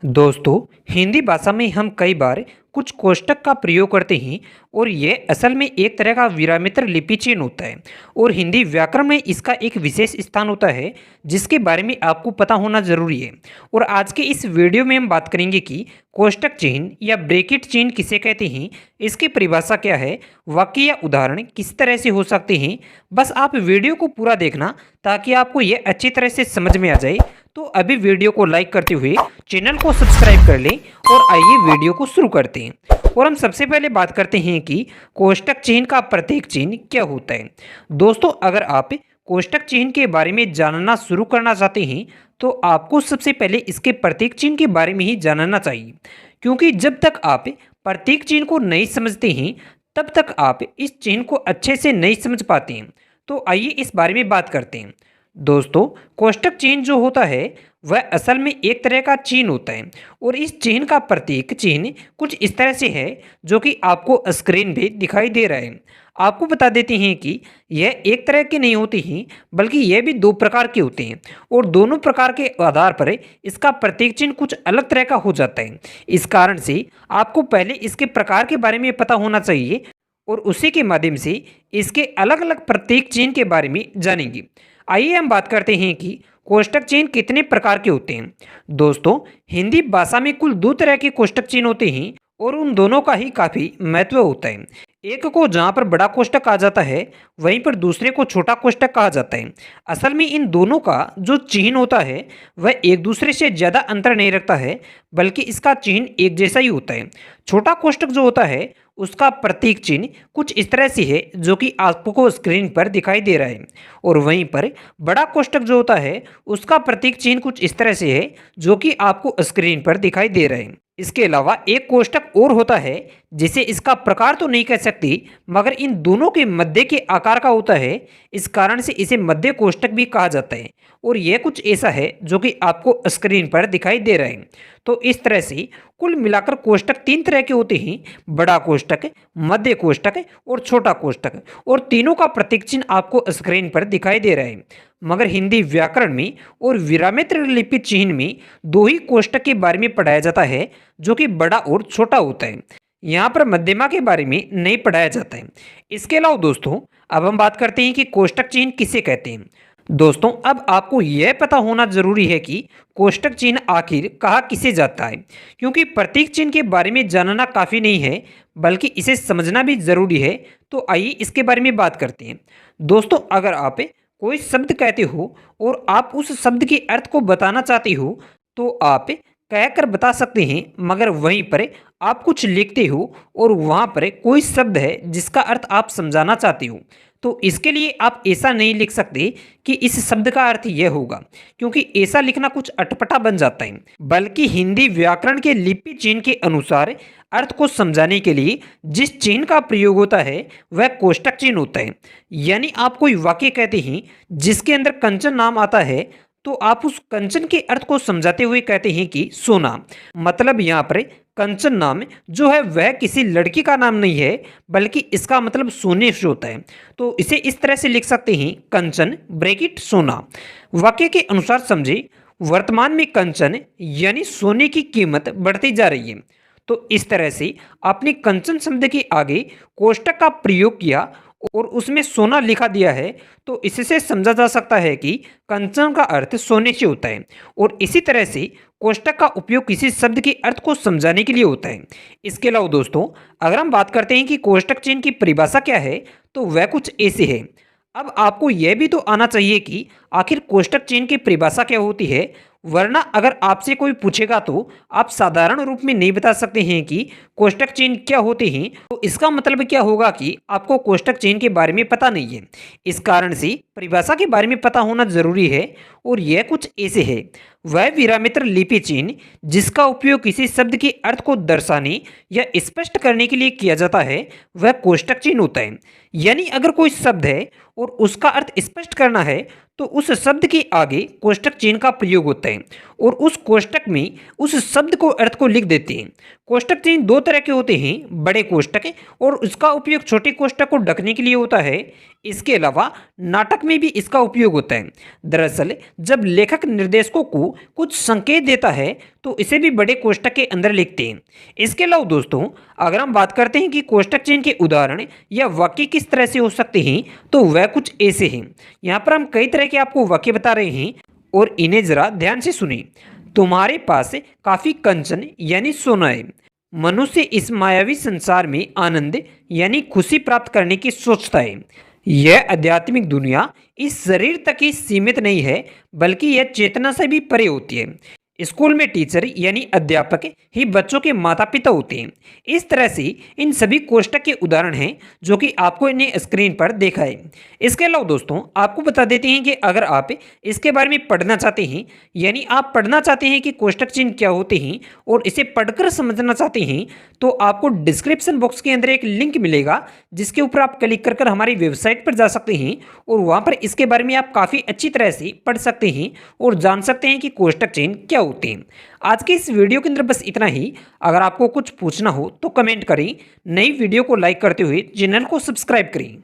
दोस्तों, हिंदी भाषा में हम कई बार कुछ कोष्टक का प्रयोग करते हैं और ये असल में एक तरह का विरामित्र लिपि चिह्न होता है और हिंदी व्याकरण में इसका एक विशेष स्थान होता है जिसके बारे में आपको पता होना जरूरी है। और आज के इस वीडियो में हम बात करेंगे कि कोष्टक चिन्ह या ब्रैकेट चिन्ह किसे कहते हैं, इसकी परिभाषा क्या है, वाक्य या उदाहरण किस तरह से हो सकते हैं। बस आप वीडियो को पूरा देखना ताकि आपको ये अच्छी तरह से समझ में आ जाए। तो अभी वीडियो को लाइक करते हुए चैनल को सब्सक्राइब कर लें और आइए वीडियो को शुरू करते हैं। और हम सबसे पहले बात करते हैं कि कोष्टक चिन्ह का प्रतीक चिन्ह क्या होता है। दोस्तों, अगर आप कोष्टक चिन्ह के बारे में जानना शुरू करना चाहते हैं तो आपको सबसे पहले इसके प्रतीक चिन्ह के बारे में ही जानना चाहिए, क्योंकि जब तक आप प्रतीक चिन्ह को नहीं समझते हैं तब तक आप इस चिन्ह को अच्छे से नहीं समझ पाते हैं। तो आइए इस बारे में बात करते हैं। दोस्तों, कोष्टक चिन्ह जो होता है वह असल में एक तरह का चिन्ह होता है और इस चिन्ह का प्रतीक चिन्ह कुछ इस तरह से है जो कि आपको स्क्रीन पे दिखाई दे रहा है। आपको बता देते हैं कि यह एक तरह के नहीं होते हैं बल्कि यह भी दो प्रकार के होते हैं और दोनों प्रकार के आधार पर इसका प्रतीक चिन्ह कुछ अलग तरह का हो जाता है। इस कारण से आपको पहले इसके प्रकार के बारे में पता होना चाहिए और उसी के माध्यम से इसके अलग अलग प्रतीक चिन्ह के बारे में जानेंगे। आइए हम बात करते हैं कि कोष्टक चिन्ह कितने प्रकार के होते हैं। दोस्तों, हिंदी भाषा में कुल दो तरह के कोष्टक चिन्ह होते हैं और उन दोनों का ही काफ़ी महत्व होता है। एक को जहाँ पर बड़ा कोष्टक कहा जाता है वहीं पर दूसरे को छोटा कोष्टक कहा जाता है। असल में इन दोनों का जो चिन्ह होता है वह एक दूसरे से ज़्यादा अंतर नहीं रखता है, बल्कि इसका चिन्ह एक जैसा ही होता है। छोटा कोष्टक जो होता है उसका प्रतीक चिन्ह कुछ इस तरह से है जो कि आपको स्क्रीन पर दिखाई दे रहा है, और वहीं पर बड़ा कोष्टक जो होता है उसका प्रतीक चिन्ह कुछ इस तरह से है जो कि आपको स्क्रीन पर दिखाई दे रहा है। इसके अलावा एक कोष्टक और होता है जिसे इसका प्रकार तो नहीं कह सकती मगर इन दोनों के मध्य के आकार का होता है, इस कारण से इसे मध्य कोष्टक भी कहा जाता है और यह कुछ ऐसा है जो कि आपको स्क्रीन पर दिखाई दे रहा है। तो इस तरह से कुल मिलाकर कोष्टक तीन तरह के होते हैं, बड़ा कोष्टक, मध्य कोष्टक और छोटा कोष्टक, और तीनों का प्रतीक चिन्ह आपको स्क्रीन पर दिखाई दे रहा है। मगर हिंदी व्याकरण में और विरामित्र लिपि चिन्ह में दो ही कोष्टक के बारे में पढ़ाया जाता है जो कि बड़ा और छोटा होता है। यहाँ पर मध्यमा के बारे में नहीं पढ़ाया जाता है। इसके अलावा दोस्तों, अब हम बात करते हैं कि कोष्टक चिन्ह किसे कहते हैं। दोस्तों, अब आपको यह पता होना जरूरी है कि कोष्टक चिन्ह आखिर कहा किसे जाता है, क्योंकि प्रतीक चिन्ह के बारे में जानना काफ़ी नहीं है बल्कि इसे समझना भी जरूरी है। तो आइए इसके बारे में बात करते हैं। दोस्तों, अगर आप कोई शब्द कहते हो और आप उस शब्द के अर्थ को बताना चाहते हो तो आप कहकर बता सकते हैं, मगर वहीं पर आप कुछ लिखते हो और वहाँ पर कोई शब्द है जिसका अर्थ आप समझाना चाहते हो, तो इसके लिए आप ऐसा नहीं लिख सकते कि इस शब्द का अर्थ यह होगा, क्योंकि ऐसा लिखना कुछ अटपटा बन जाता है। बल्कि हिंदी व्याकरण के लिपि चिन्ह के अनुसार अर्थ को समझाने के लिए जिस चिन्ह का प्रयोग होता है वह कोष्टक चिन्ह होता है। यानी आप कोई वाक्य कहते हैं जिसके अंदर कंचन नाम आता है तो आप उस कंचन के अर्थ को समझाते हुए कहते हैं कि सोना। मतलब यहाँ पर कंचन नाम जो है वह किसी लड़की का नाम नहीं है बल्कि इसका मतलब सोने से होता है। तो इसे इस तरह से लिख सकते हैं, कंचन ब्रैकेट सोना। वाक्य के अनुसार समझे, वर्तमान में कंचन यानी सोने की कीमत बढ़ती जा रही है। तो इस तरह से आपने कंचन शब्द के आगे कोष्टक का प्रयोग किया और उसमें सोना लिखा दिया है, तो इससे समझा जा सकता है कि कंचन का अर्थ सोने से होता है। और इसी तरह से कोष्टक का उपयोग किसी शब्द के अर्थ को समझाने के लिए होता है। इसके अलावा दोस्तों, अगर हम बात करते हैं कि कोष्टक चिन्ह की परिभाषा क्या है तो वह कुछ ऐसे है। अब आपको यह भी तो आना चाहिए कि आखिर कोष्टक चिन्ह की परिभाषा क्या होती है, वरना अगर आपसे कोई पूछेगा तो आप साधारण रूप में नहीं बता सकते हैं कि कोष्टक चिन्ह क्या होते हैं, तो इसका मतलब क्या होगा कि आपको कोष्टक चिन्ह के बारे में पता नहीं है। इस कारण से परिभाषा के बारे में पता होना जरूरी है और यह कुछ ऐसे है। वह विरामित्र लिपि चिन्ह जिसका उपयोग किसी शब्द के अर्थ को दर्शाने या स्पष्ट करने के लिए किया जाता है वह कोष्टक चिन्ह होता है। यानी अगर कोई शब्द है और उसका अर्थ स्पष्ट करना है तो उस शब्द के आगे कोष्टक चिन्ह का प्रयोग होता है और उस कोष्टक में उस शब्द को अर्थ को लिख देते हैं। कोष्टक चिन्ह दो तरह के होते हैं, बड़े कोष्टक और उसका उपयोग छोटे कोष्टक को ढकने के लिए होता है। इसके अलावा नाटक में भी इसका उपयोग होता है। दरअसल जब लेखक निर्देशकों को कुछ संकेत देता है तो इसे भी बड़े कोष्ठक के अंदर लिखते हैं। इसके अलावा दोस्तों, अगर हम बात करते हैं कि कोष्ठक चिन्ह के उदाहरण या वाक्य किस तरह से हो सकते हैं, तो वह कुछ ऐसे हैं। यहाँ पर हम कई तरह के आपको वाक्य बता रहे हैं और इन्हें जरा ध्यान से सुनिए। तुम्हारे पास काफी कंचन यानी सोना है। मनुष्य इस मायावी संसार में आनंद यानी खुशी प्राप्त करने की सोचता है। यह आध्यात्मिक दुनिया इस शरीर तक ही सीमित नहीं है, बल्कि यह चेतना से भी परे होती है। स्कूल में टीचर यानी अध्यापक ही बच्चों के माता पिता होते हैं। इस तरह से इन सभी कोष्ठक के उदाहरण हैं जो कि आपको इन्हें स्क्रीन पर देखा है। इसके अलावा दोस्तों, आपको बता देते हैं कि अगर आप इसके बारे में पढ़ना चाहते हैं, यानी आप पढ़ना चाहते हैं कि कोष्ठक चिन्ह क्या होते हैं और इसे पढ़कर समझना चाहते हैं, तो आपको डिस्क्रिप्शन बॉक्स के अंदर एक लिंक मिलेगा जिसके ऊपर आप क्लिक कर हमारी वेबसाइट पर जा सकते हैं और वहाँ पर इसके बारे में आप काफ़ी अच्छी तरह से पढ़ सकते हैं और जान सकते हैं कि कोष्ठक चिन्ह क्या होते हैं। आज के इस वीडियो के अंदर बस इतना ही। अगर आपको कुछ पूछना हो तो कमेंट करें। नई वीडियो को लाइक करते हुए चैनल को सब्सक्राइब करें।